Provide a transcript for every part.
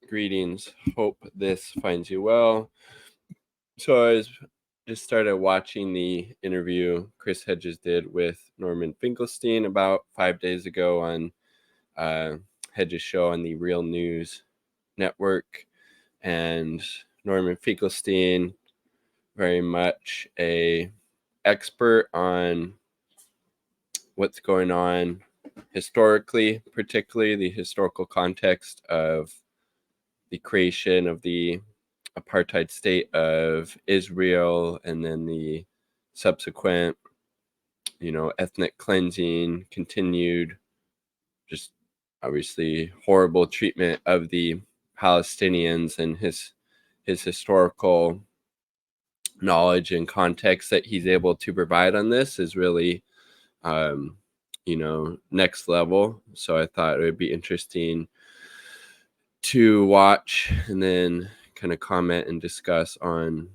Greetings. Hope this finds you well. So I just started watching the interview Chris Hedges did with Norman Finkelstein about 5 days ago on Hedges' show on the Real News Network. And Norman Finkelstein, very much a expert on what's going on historically, particularly the historical context of the creation of the apartheid state of Israel and then the subsequent, ethnic cleansing, continued, just obviously horrible treatment of the Palestinians, and his historical knowledge and context that he's able to provide on this is really next level. So I thought it would be interesting to watch and then kind of comment and discuss on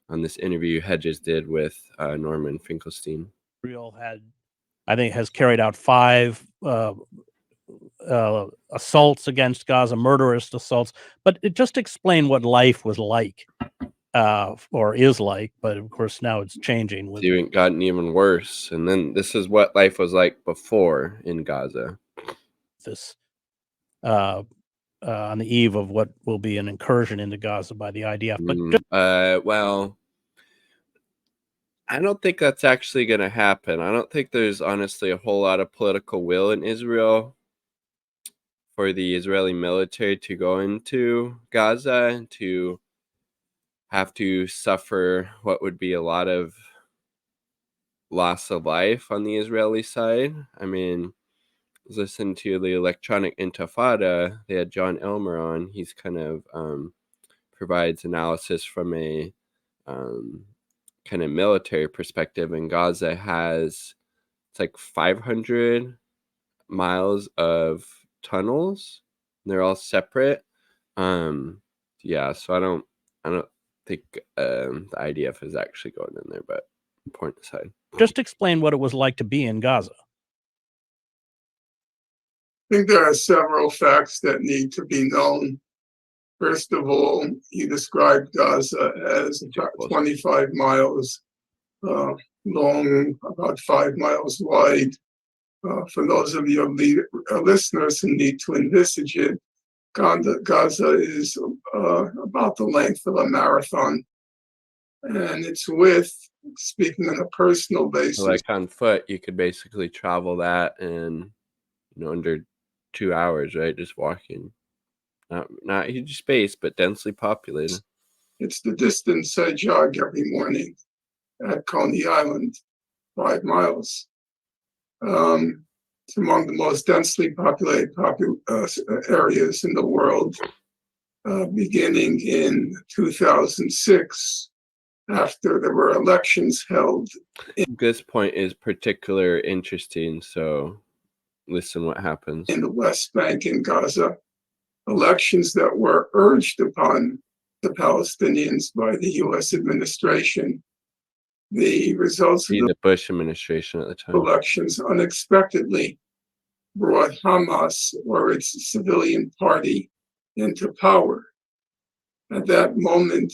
this interview Hedges did with Norman Finkelstein. Israel has carried out 5 assaults against Gaza, murderous assaults. But just explain what life was like, or is like. But of course now it's changing. It's gotten even worse. And then this is what life was like before in Gaza. This on the eve of what will be an incursion into Gaza by the IDF. But well, I don't think that's actually going to happen. I don't think there's honestly a whole lot of political will in Israel for the Israeli military to go into Gaza and to have to suffer what would be a lot of loss of life on the Israeli side. I mean, I was listening to the Electronic Intifada. They had John Elmer on. He's kind of provides analysis from a kind of military perspective. And Gaza has, it's like 500 miles of tunnels. They're all separate. Yeah, so I don't think the IDF is actually going in there, but point aside. Just explain what it was like to be in Gaza. I think there are several facts that need to be known. First of all, he described Gaza as 25 miles long, about 5 miles wide. For those of your listeners who need to envisage it, Gaza is about the length of a marathon. And its width, speaking on a personal basis. So like on foot, you could basically travel that in under 2 hours, right? Just walking. Not huge space, but densely populated. It's the distance I jog every morning at Coney Island, 5 miles. It's among the most densely populated areas in the world, beginning in 2006, after there were elections held. This point is particularly interesting, so listen what happens. In the West Bank in Gaza, elections that were urged upon the Palestinians by the U.S. administration. The results of the Bush administration at the time. Elections unexpectedly brought Hamas, or its civilian party, into power. At that moment,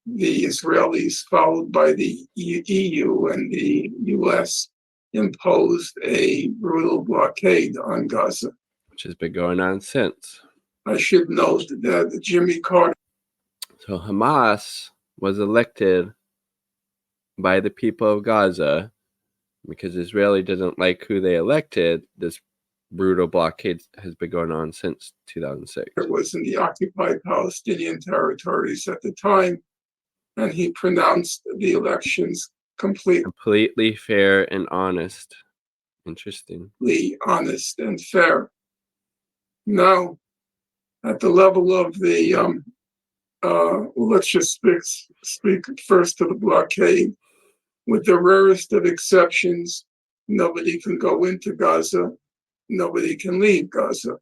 the Israelis, followed by the EU and the US, imposed a brutal blockade on Gaza, which has been going on since. I should note that Jimmy Carter. So Hamas was elected by the people of Gaza because Israeli doesn't like who they elected. This brutal blockade has been going on since 2006. It was in the occupied Palestinian territories at the time, and he pronounced the elections completely fair and honest. Interesting. Honest and fair. Now, at the level of the, let's just speak first to the blockade. With the rarest of exceptions, nobody can go into Gaza, nobody can leave Gaza.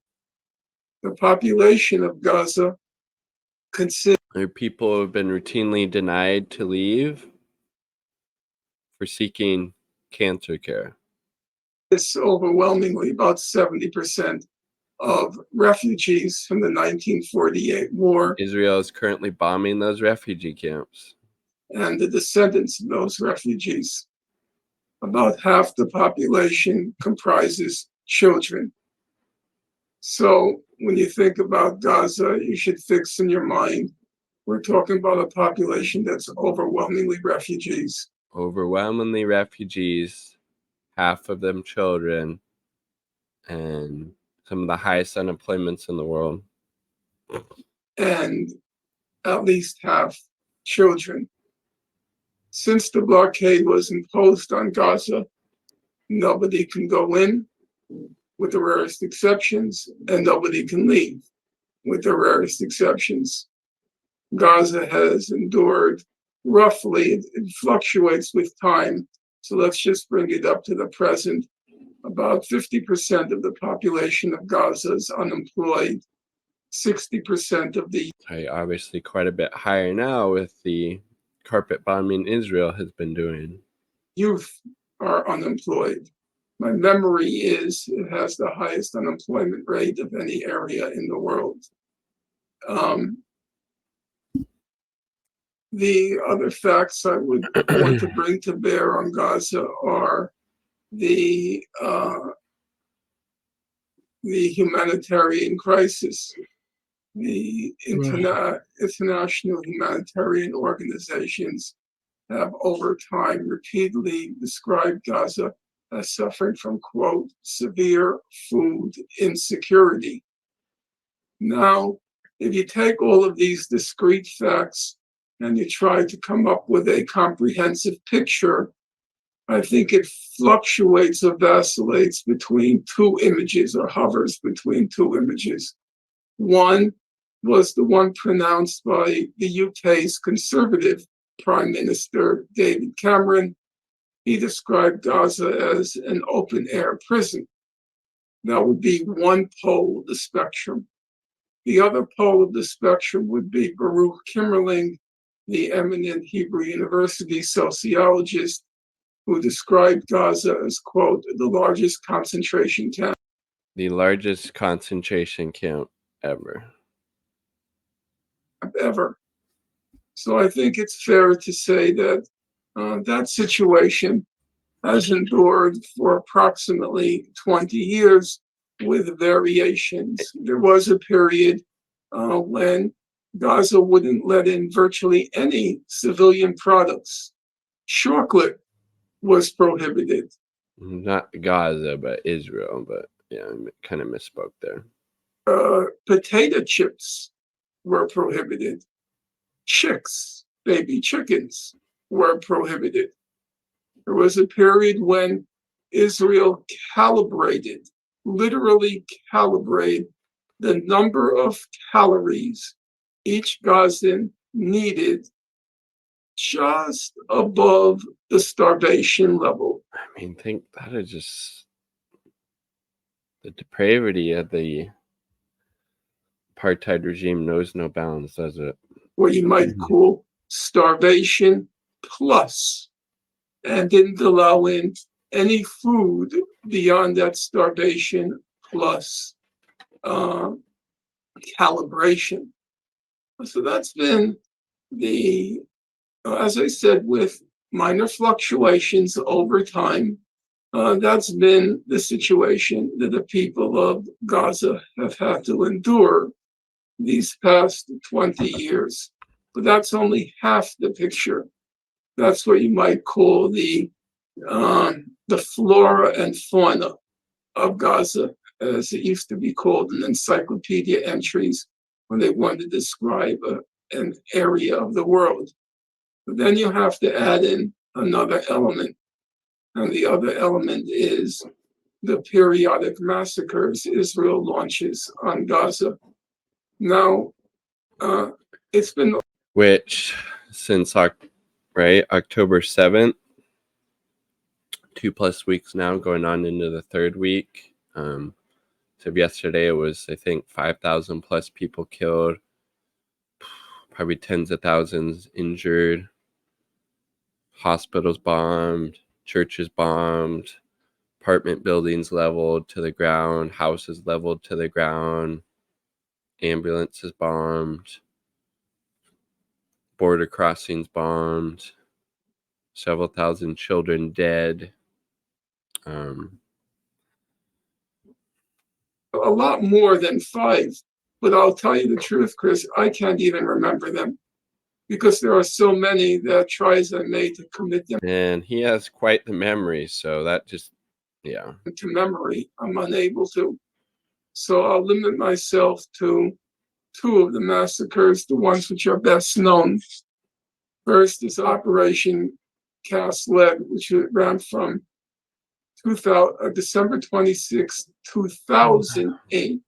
The population of Gaza consists. People have been routinely denied to leave for seeking cancer care. It's overwhelmingly about 70% of refugees from the 1948 war. Israel is currently bombing those refugee camps. And the descendants of those refugees. About half the population comprises children. So when you think about Gaza, you should fix in your mind, we're talking about a population that's overwhelmingly refugees. Overwhelmingly refugees, half of them children, and some of the highest unemployments in the world. And at least half children. Since the blockade was imposed on Gaza, nobody can go in, with the rarest exceptions, and nobody can leave, with the rarest exceptions. Gaza has endured roughly, it fluctuates with time, so let's just bring it up to the present. About 50% of the population of Gaza is unemployed. 60% of the Obviously quite a bit higher now with the carpet bombing Israel has been doing. Youth are unemployed. My memory is it has the highest unemployment rate of any area in the world. The other facts I would want to bring to bear on Gaza are the humanitarian crisis. The international humanitarian organizations have over time repeatedly described Gaza as suffering from, quote, severe food insecurity. Now, if you take all of these discrete facts and you try to come up with a comprehensive picture, I think it fluctuates or vacillates between two images or hovers between two images. One was the one pronounced by the UK's Conservative Prime Minister, David Cameron. He described Gaza as an open-air prison. That would be one pole of the spectrum. The other pole of the spectrum would be Baruch Kimmerling, the eminent Hebrew University sociologist, who described Gaza as, quote, the largest concentration camp. The largest concentration camp ever. So I think it's fair to say that that situation has endured for approximately 20 years with variations. There was a period when Gaza wouldn't let in virtually any civilian products. Chocolate was prohibited. Not Gaza, but Israel. But yeah, I kind of misspoke there. Potato chips were prohibited. Chicks, baby chickens, were prohibited. There was a period when Israel literally calibrated the number of calories each Gazan needed just above the starvation level. I mean, think that is just the depravity of the apartheid regime knows no bounds, does it? What you might call starvation plus, and didn't allow in any food beyond that starvation plus calibration. So that's been as I said, with minor fluctuations over time, that's been the situation that the people of Gaza have had to endure these past 20 years. But that's only half the picture. That's what you might call the flora and fauna of Gaza, as it used to be called in encyclopedia entries when they wanted to describe an area of the world. But then you have to add in another element, and the other element is the periodic massacres Israel launches on Gaza. Now, it's been which since October 7th, 2+ weeks now, going on into the third week. So yesterday it was, I think, 5,000 plus people killed, probably tens of thousands injured, hospitals bombed, churches bombed, apartment buildings leveled to the ground, houses leveled to the ground, ambulances bombed, border crossings bombed, several thousand children dead. A lot more than 5, but I'll tell you the truth, Chris, I can't even remember them because there are so many that tries I made to commit them. And he has quite the memory, so that just, yeah. To memory, I'm unable to. So I'll limit myself to 2 of the massacres, the ones which are best known. First is Operation Cast Lead, which ran from December 26, 2008,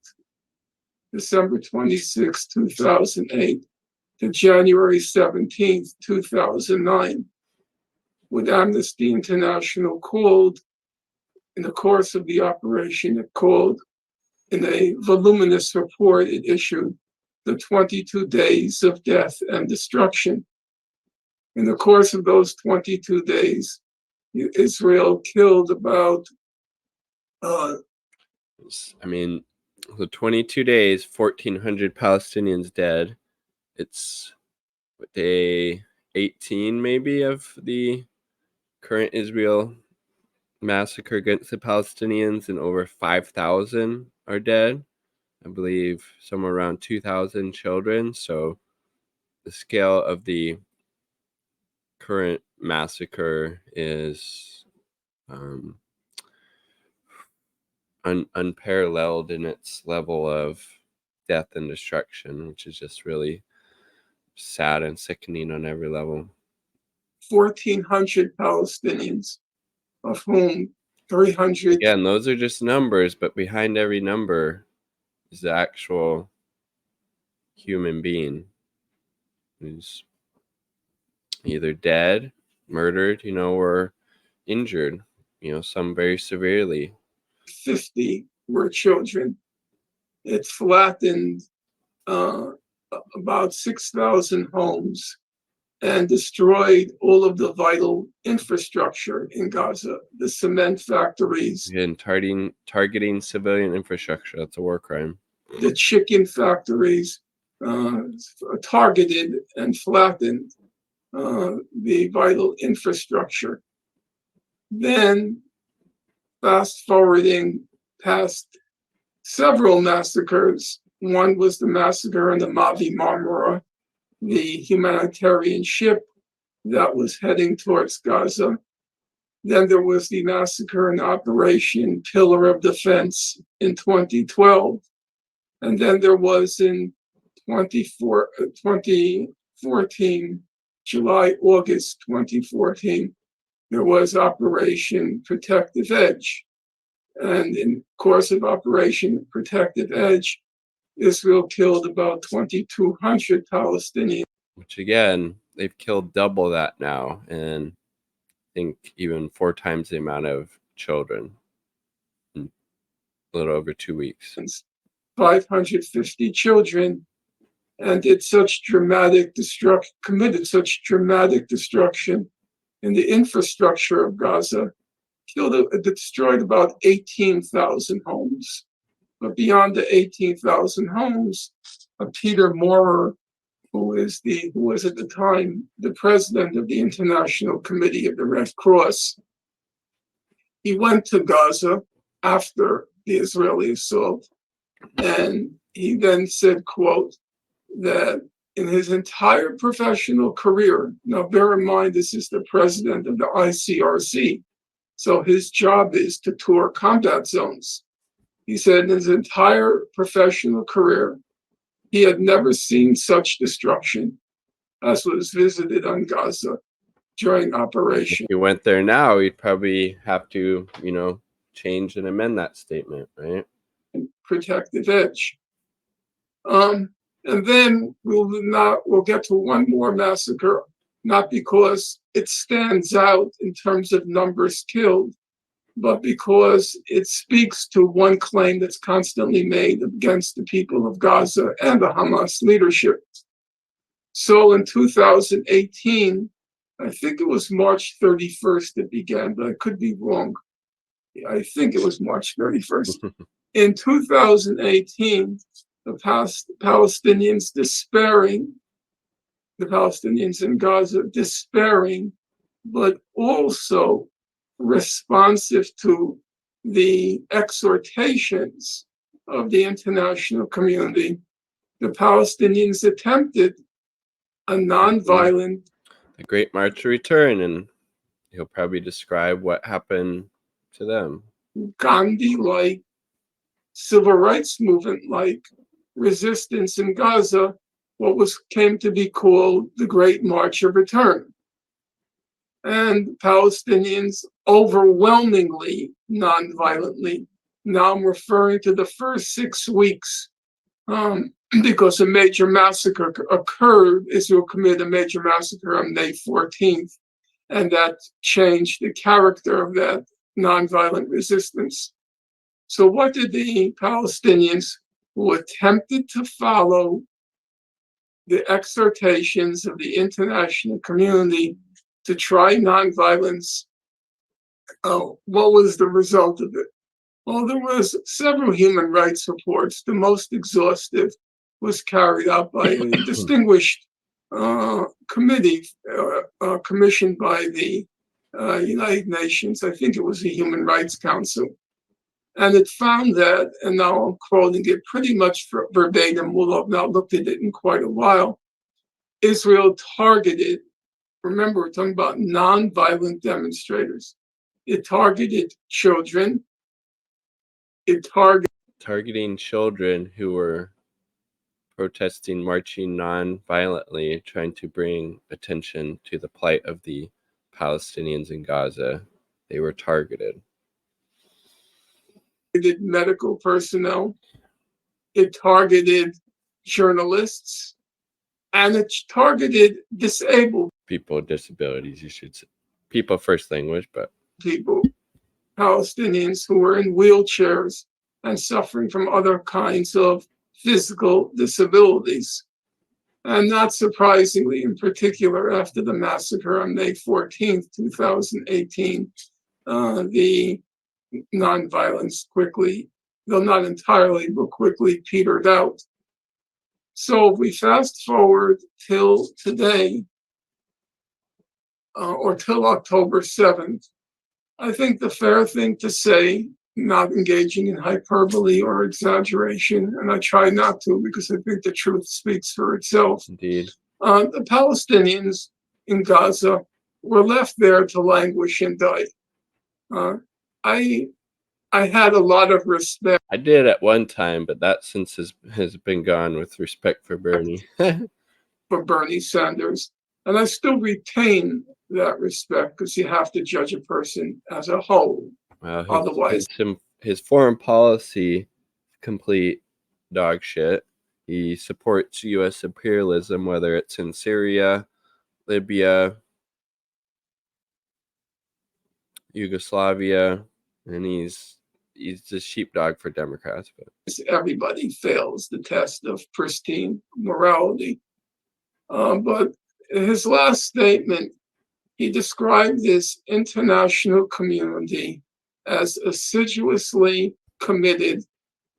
December 26, 2008, to January 17, 2009, with Amnesty International called, in the course of the operation, it called, in a voluminous report it issued, the 22 days of death and destruction. In the course of those 22 days, Israel killed about the 22 days, 1,400 Palestinians dead. It's day 18 maybe of the current Israel massacre against the Palestinians, and over 5,000 are dead. I believe somewhere around 2,000 children. So the scale of the current massacre is unparalleled in its level of death and destruction, which is just really sad and sickening on every level. 1,400 Palestinians, of whom 300. Again, those are just numbers, but behind every number is the actual human being who's either dead, murdered, or injured, some very severely. 50 were children. It flattened about 6,000 homes and destroyed all of the vital infrastructure in Gaza, the cement factories. And targeting civilian infrastructure, that's a war crime. The chicken factories targeted and flattened the vital infrastructure. Then, fast forwarding past several massacres, one was the massacre in the Mavi Marmara, the humanitarian ship that was heading towards Gaza. Then there was the massacre in Operation Pillar of Defense in 2012. And then there was in 2014, August 2014, there was Operation Protective Edge. And in the course of Operation Protective Edge, Israel killed about 2,200 Palestinians. Which again, they've killed double that now, and I think even 4 times the amount of children in a little over 2 weeks. 550 children, and committed such dramatic destruction in the infrastructure of Gaza, destroyed about 18,000 homes. But beyond the 18,000 homes, Peter Maurer, who was at the time the president of the International Committee of the Red Cross, he went to Gaza after the Israeli assault, and he then said, quote, that in his entire professional career, now bear in mind this is the president of the ICRC, so his job is to tour combat zones. He said in his entire professional career, he had never seen such destruction as was visited on Gaza during Operation. If you went there now, you'd probably have to, change and amend that statement, right? Protective Edge. And then we'll get to one more massacre, not because it stands out in terms of numbers killed, but because it speaks to one claim that's constantly made against the people of Gaza and the Hamas leadership. So in 2018, I think it was March 31st it began, but I could be wrong. I think it was March 31st. In 2018, the Palestinians despairing, the Palestinians in Gaza despairing, but also responsive to the exhortations of the international community, the Palestinians attempted a nonviolent, the Great March to Return, and he'll probably describe what happened to them. Gandhi-like, civil rights movement-like resistance in Gaza, what came to be called the Great March of Return. And Palestinians overwhelmingly, non-violently, now I'm referring to the first 6 weeks, because a major massacre occurred. Israel committed a major massacre on May 14th, and that changed the character of that nonviolent resistance. So what did the Palestinians, who attempted to follow the exhortations of the international community to try nonviolence, what was the result of it? Well, there was several human rights reports. The most exhaustive was carried out by a distinguished committee commissioned by the United Nations. I think it was the Human Rights Council. And it found that, and now I'm quoting it pretty much verbatim, although I've not looked at it in quite a while, Israel targeted, remember we're talking about nonviolent demonstrators, it targeted children, it targeting children who were protesting, marching non-violently, trying to bring attention to the plight of the Palestinians in Gaza. They were targeted. Medical personnel, it targeted journalists, and it targeted disabled people with disabilities, you should say. People first language, but people, Palestinians who were in wheelchairs and suffering from other kinds of physical disabilities. And not surprisingly, in particular, after the massacre on May 14th, 2018, the nonviolence quickly, though not entirely, but quickly petered out. So if we fast forward till today, or till October 7th, I think the fair thing to say, not engaging in hyperbole or exaggeration, and I try not to because I think the truth speaks for itself. Indeed. The Palestinians in Gaza were left there to languish and die. I had a lot of respect. I did at one time, but that since has been gone with respect for Bernie. For Bernie Sanders. And I still retain that respect because you have to judge a person as a whole. Well, Otherwise, his foreign policy, complete dog shit. He supports U.S. imperialism, whether it's in Syria, Libya, Yugoslavia, and he's the sheepdog for Democrats. But everybody fails the test of pristine morality. But his last statement, he described this international community as assiduously committed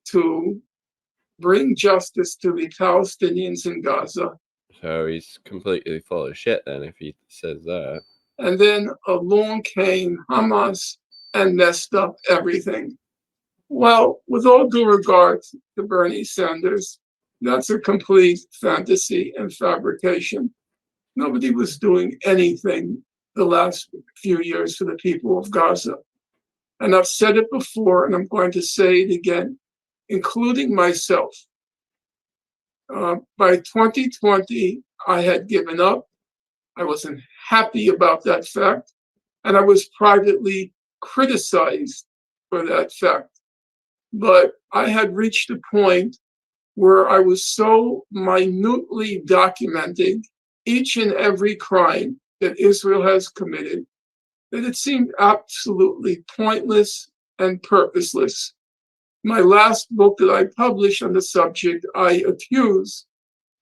to bring justice to the Palestinians in Gaza. So he's completely full of shit then if he says that. And then along came Hamas and messed up everything. Well, with all due regard to Bernie Sanders, that's a complete fantasy and fabrication. Nobody was doing anything the last few years for the people of Gaza. And I've said it before, and I'm going to say it again, including myself. By 2020, I had given up. I wasn't happy about that fact, and I was privately criticized for that fact. But I had reached a point where I was so minutely documenting each and every crime that Israel has committed that it seemed absolutely pointless and purposeless. My last book that I published on the subject, I Accuse,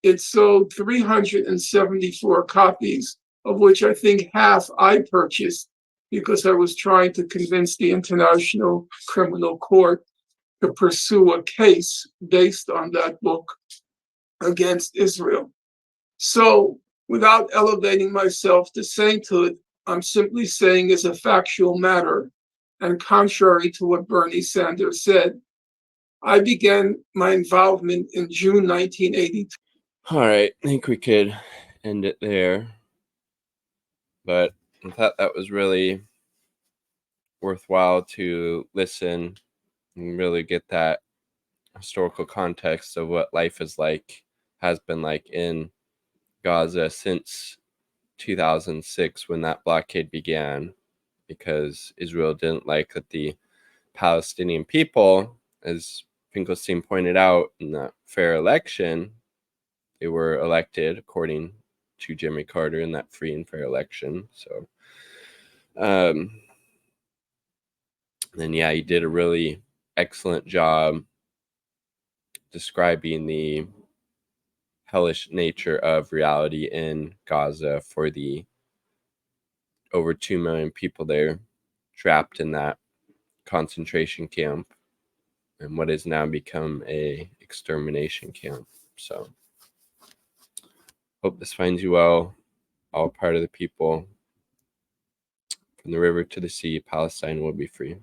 it sold 374 copies, of which I think half I purchased because I was trying to convince the International Criminal Court to pursue a case based on that book against Israel. So, without elevating myself to sainthood, I'm simply saying as a factual matter, and contrary to what Bernie Sanders said, I began my involvement in June 1982. All right, I think we could end it there. But I thought that was really worthwhile to listen and really get that historical context of what life is like, has been like in Gaza since 2006 when that blockade began, because Israel didn't like that the Palestinian people, as Finkelstein pointed out in that fair election, they were elected according to Jimmy Carter in that free and fair election. So, then yeah, he did a really excellent job describing the hellish nature of reality in Gaza for the over 2 million people there trapped in that concentration camp and what has now become a extermination camp. So hope this finds you well, all part of the people. From the river to the sea, Palestine will be free.